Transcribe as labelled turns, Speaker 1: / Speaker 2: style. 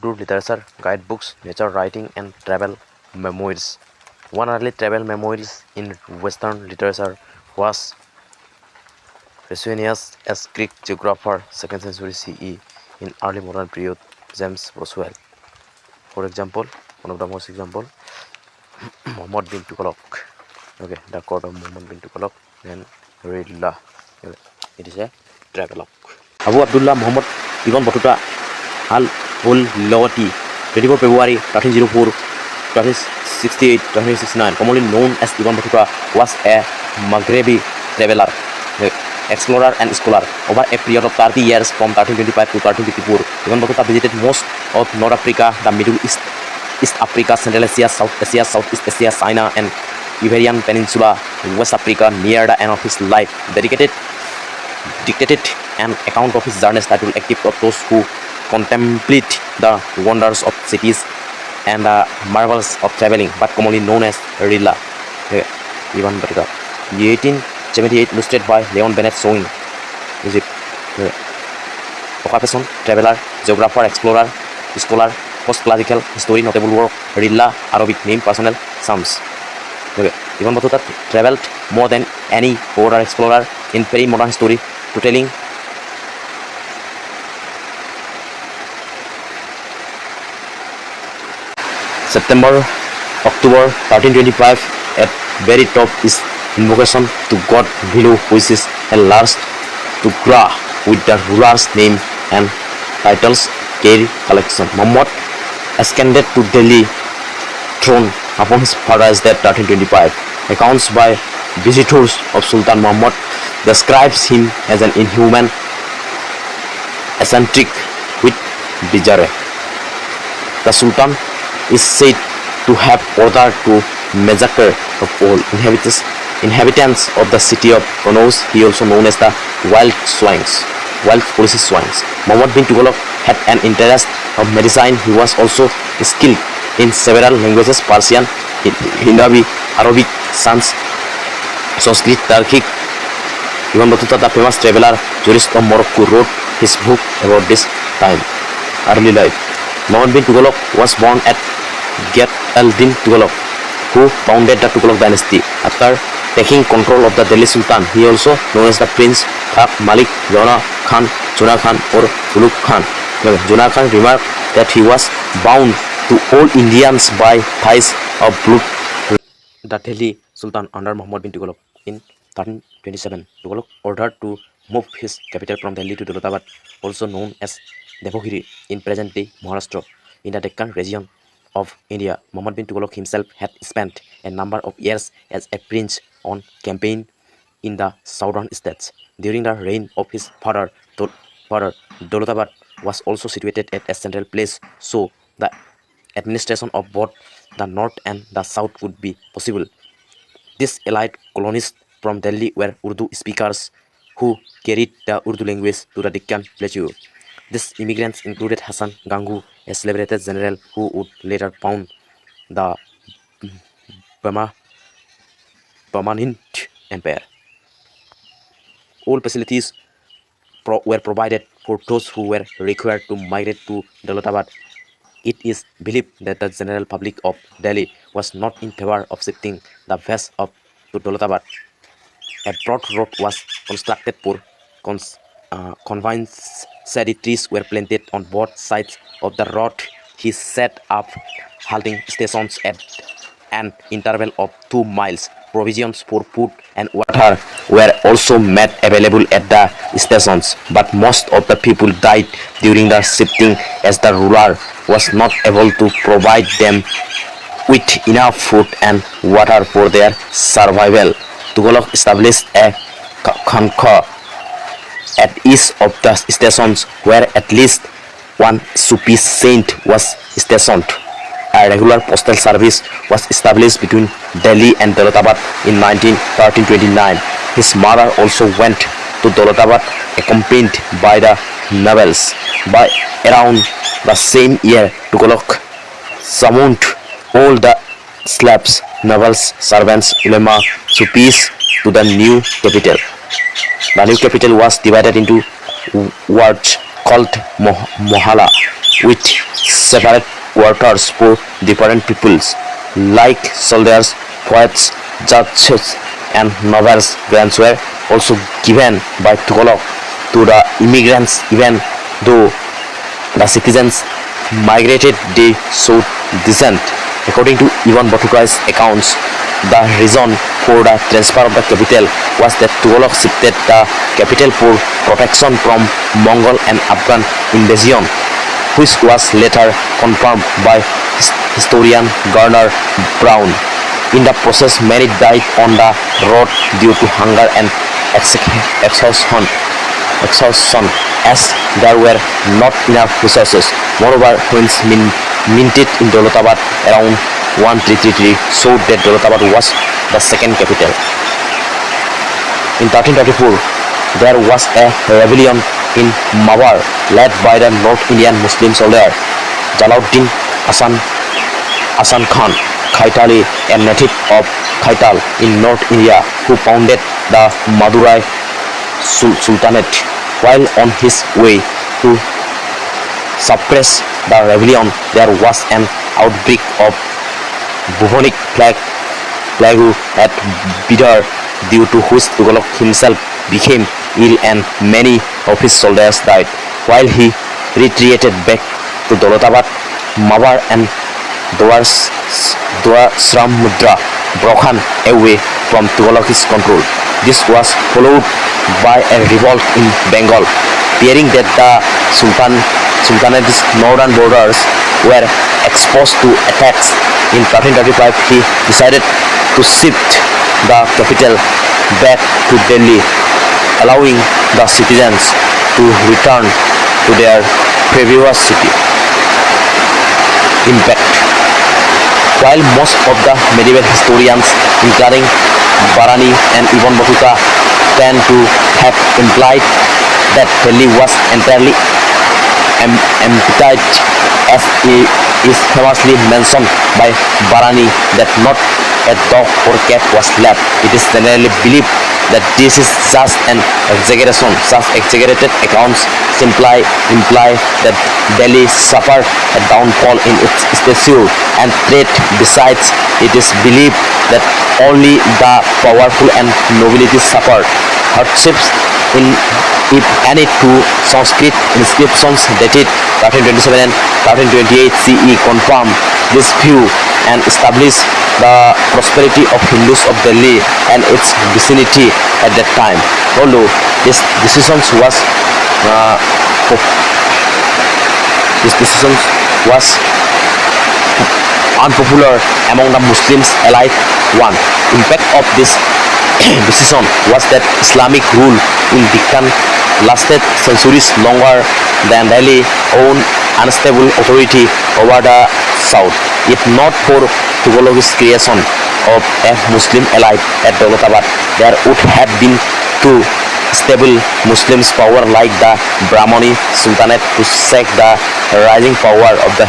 Speaker 1: Urdu literature, guidebooks, nature writing, and travel memoirs. One early travel memoirs in Western literature was Pausanias as Greek geographer, 2nd century CE. In early modern period, James Boswell. For example, one of the most example, Mohammad Bin Tughluq. Okay, the court of Mohammad Bin Tughluq and Ridla. Okay, it is a travelogue. Abu Abdullah Muhammad Ibn Battuta al-Lawati, 24 February 1304, 1368, 1369, commonly known as Ibn Battuta, was a Maghrebi traveler, explorer and scholar. Over a period of 30 years from 1325 to 1354, Ibn Battuta visited most of North Africa, the Middle East, East Africa, Central Asia, South Asia, Southeast Asia, China, and Iberian Peninsula, West Africa. Near the end of his life, dictated an account of his journeys that will active of those who contemplate the wonders of cities and the marvels of traveling, but commonly known as Rila. Ibn Battuta. 1878, illustrated by Leon Bennett, showing Egypt. Occupation: traveler, geographer, explorer, scholar, post-classical history, notable work, Rila, Arabic name, personal Psalms. Ibn Battuta traveled more than any other explorer in pre-modern history, totaling September, October 1325. At very top is invocation to God Vilu, which is a large to Gra with the ruler's name and titles carry collection. Muhammad ascended to Delhi throne upon his father's death 1325. Accounts by visitors of Sultan Muhammad describes him as an inhuman, eccentric, with bizarre. The Sultan is said to have ordered to massacre of all inhabitants of the city of Konous. He also known as the wild police swines. Mohammad bin Tughluq had an interest of medicine. He was also skilled in several languages: Persian, Hindi, Arabic, Sanskrit, Turkic. Ibn Battuta, the famous traveler, jurist of Morocco, wrote his book about this time. Early life. Mohammad bin Tughluq was born at Ghat al-Din Tughluq, who founded the Tughluq dynasty. After taking control of the Delhi Sultan, he also known as the Prince Thaq Malik Jona Khan or Ulugh Khan. Jona Khan remarked that he was bound to all Indians by ties of blood. The Delhi Sultan under Mohammad bin Tughluq in 1327, Tughluq ordered to move his capital from Delhi to Daulatabad, also known as Devagiri in present-day Maharashtra, in the Deccan region of India. Mohammad bin Tughluq himself had spent a number of years as a prince on campaign in the southern states. During the reign of his father, Daulatabad was also situated at a central place, so the administration of both the north and the south could be possible. These elite colonists from Delhi were Urdu speakers who carried the Urdu language to the Deccan plateau. These immigrants included Hassan Gangu, a celebrated general who would later found the permanent empire. All facilities were provided for those who were required to migrate to Daulatabad. It is believed that the general public of Delhi was not in favor of shifting the base to Daulatabad. A broad road was constructed for conveyance. Trees were planted on both sides of the road. He set up halting stations at an interval of 2 miles. Provisions for food and water were also made available at the stations, but most of the people died during the shifting as the ruler was not able to provide them with enough food and water for their survival. Tughluq established a khanqa at each of the stations where at least one Sufi saint was stationed. A regular postal service was established between Delhi and Daulatabad in 1329. His mother also went to Daulatabad accompanied by the nobles. By around the same year, Tughluq summoned all the slaves, nobles, servants, ulema, Sufis to the new capital. The new capital was divided into wards called Mohalla. with separate quarters for different peoples, like soldiers, poets, judges, and nobles. Grants were also given by Tughluq to the immigrants, even though the citizens migrated, they showed dissent. According to Ibn Battuka's accounts, the reason for the transfer of the capital was that Tughluq shifted the capital for protection from Mongol and Afghan invasion, which was later confirmed by historian Garner Brown. In the process, many died on the road due to hunger and exhaustion, as there were not enough resources. Moreover, coins minted in Dawlatabad around 1333 showed that Dawlatabad was the second capital. In 1334, there was a rebellion in Mawar led by the North Indian Muslim soldier Jalauddin Hasan Khan Khaitali, a native of Khaital in North India, who founded the Madurai Sultanate. While on his way to suppress the rebellion, there was an outbreak of bubonic plague at Bidar, due to which Tughluq himself became ill and many of his soldiers died. While he retreated back to Dawlatabad, Mawar and Dwasramudra broken away from Tughluq's control. This was followed by a revolt in Bengal, fearing that the Sultanate's northern borders were exposed to attacks. In 1335, he decided to shift the capital back to Delhi, allowing the citizens to return to their previous city. Impact. While most of the medieval historians, including Barani and Ibn Battuta, tend to have implied that Delhi was entirely emptied, as is famously mentioned by Barani that not a dog or cat was left. It is generally believed that this is just an exaggeration. Such exaggerated accounts simply imply that Delhi suffered a downfall in its stature and trade. Besides, it is believed that only the powerful and nobility suffered hardships. If any two Sanskrit inscriptions dated 1327 and 1328 CE confirm this view and establish the prosperity of Hindus of Delhi and its vicinity at that time. Although this decision was unpopular among the Muslims alike. One impact of this decision was that Islamic rule in Deccan lasted centuries longer than Delhi's own unstable authority over the south. If not for Tughluq's creation of a Muslim elite at Dawlatabad, there would have been two stable Muslim power like the Brahmani Sultanate to shake the rising power of the